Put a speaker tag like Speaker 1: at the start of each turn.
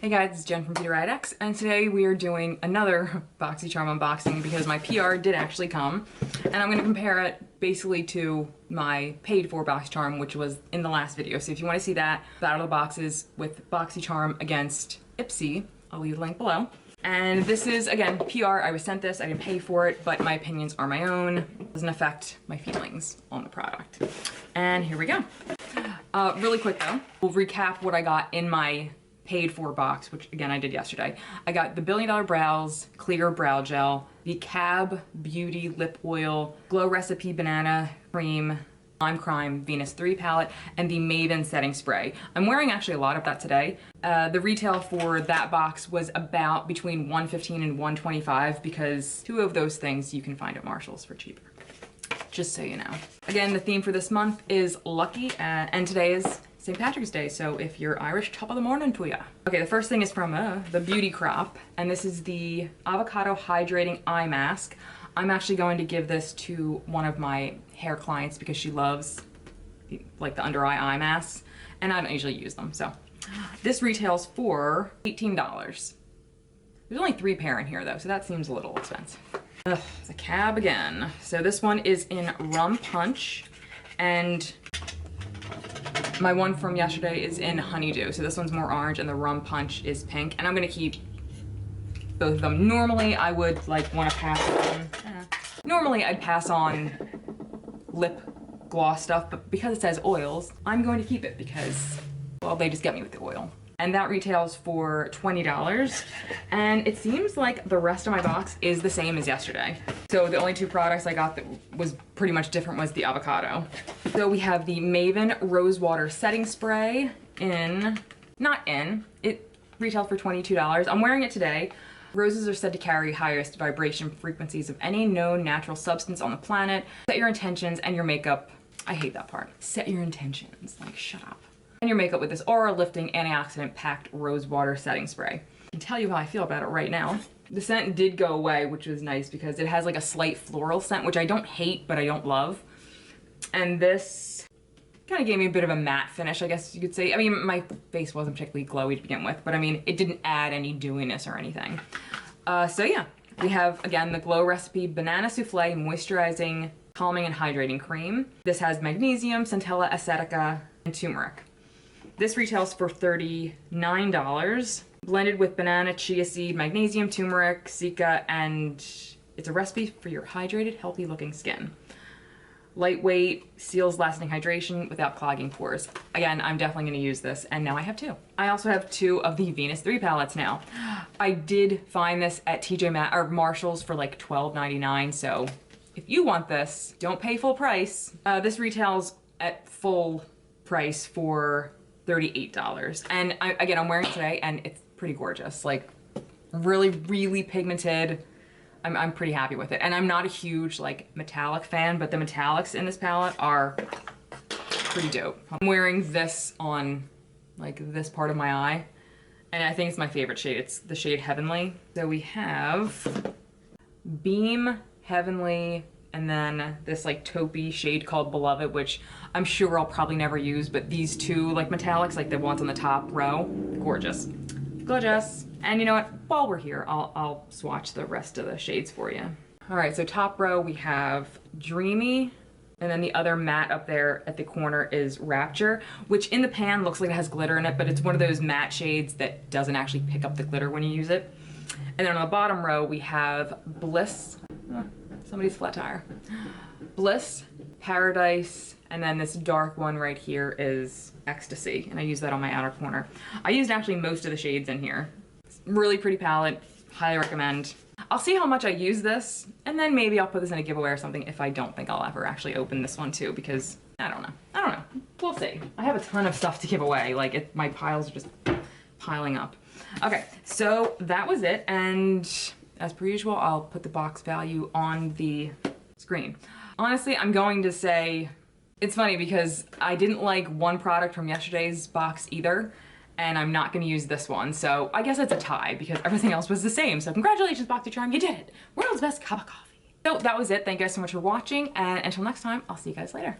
Speaker 1: Hey guys, it's Jen from beautyriotx, and today we are doing another boxycharm unboxing because my PR did actually come, and I'm going to compare it basically to my paid for boxycharm, which was in the last video. So if you want to see that, Battle of the Boxes with boxycharm against Ipsy, I'll leave the link below. And this is, again, PR. I was sent this, I didn't pay for it, but my opinions are my own. It doesn't affect my feelings on the product. And here we go. Really quick though, we'll recap what I got in my paid for box, which again I did yesterday. I got the $1 Billion Brows Clear Brow Gel, the Cab Beauty Lip Oil, Glow Recipe Banana Cream, Lime Crime Venus 3 palette, and the Maven Setting Spray. I'm wearing actually a lot of that today. The retail for that box was about between $115 and $125 because two of those things you can find at Marshall's for cheaper. Just so you know. Again, the theme for this month is lucky, and today is St. Patrick's Day, so if you're Irish, top of the morning to ya. Okay, the first thing is from the Beauty Crop, and this is the Avocado Hydrating Eye Mask. I'm actually going to give this to one of my hair clients because she loves like the under eye masks, and I don't usually use them, so. This retails for $18. There's only 3 pair in here though, so that seems a little expensive. Ugh, the Cab again. So this one is in Rum Punch, and my one from yesterday is in Honeydew. So this one's more orange and the Rum Punch is pink. And I'm gonna keep both of them. Normally I would like wanna pass on, normally I'd pass on lip gloss stuff, but because it says oils, I'm going to keep it because, well, they just get me with the oil. And that retails for $20. And it seems like the rest of my box is the same as yesterday. So the only 2 products I got that was pretty much different was the avocado. So we have the Maven Rose Water Setting Spray it retailed for $22. I'm wearing it today. Roses are said to carry highest vibration frequencies of any known natural substance on the planet. Set your intentions and your makeup. I hate that part. Set your intentions, like shut up. And your makeup with this aura lifting antioxidant packed rose water setting spray. I can tell you how I feel about it right now. The scent did go away, which was nice because it has like a slight floral scent, which I don't hate, but I don't love. And this kind of gave me a bit of a matte finish, I guess you could say. I mean, my face wasn't particularly glowy to begin with, but I mean, it didn't add any dewiness or anything. So yeah, we have, again, the Glow Recipe Banana Souffle Moisturizing, Calming, and Hydrating Cream. This has magnesium, centella acetica, and turmeric. This retails for $39, blended with banana, chia seed, magnesium, turmeric, cica, and it's a recipe for your hydrated, healthy looking skin. Lightweight, seals lasting hydration without clogging pores. Again, I'm definitely gonna use this, and now I have 2. I also have 2 of the Venus 3 palettes now. I did find this at or Marshall's for like $12.99, so if you want this, don't pay full price. This retails at full price for $38. And again, I'm wearing it today and it's pretty gorgeous. Like really, really pigmented. I'm pretty happy with it. And I'm not a huge like metallic fan, but the metallics in this palette are pretty dope. I'm wearing this on like this part of my eye, and I think it's my favorite shade. It's the shade Heavenly. So we have Beam Heavenly, and then this like taupey shade called Beloved, which I'm sure I'll probably never use, but these 2 like metallics, like the ones on the top row, gorgeous. Gorgeous. And you know what, while we're here, I'll swatch the rest of the shades for you. All right, so top row we have Dreamy, and then the other matte up there at the corner is Rapture, which in the pan looks like it has glitter in it, but it's one of those matte shades that doesn't actually pick up the glitter when you use it. And then on the bottom row we have Bliss, somebody's flat tire. Bliss, Paradise, and then this dark one right here is Ecstasy, and I use that on my outer corner. I used actually most of the shades in here. Really pretty palette, highly recommend. I'll see how much I use this, and then maybe I'll put this in a giveaway or something if I don't think I'll ever actually open this one too, because I don't know. We'll see. I have a ton of stuff to give away, like my piles are just piling up. Okay, so that was it, and as per usual, I'll put the box value on the screen. Honestly, I'm going to say, it's funny because I didn't like one product from yesterday's box either, and I'm not gonna use this one, so I guess it's a tie because everything else was the same. So congratulations, boxycharm, you did it. World's best cup of coffee. So that was it. Thank you guys so much for watching, and until next time, I'll see you guys later.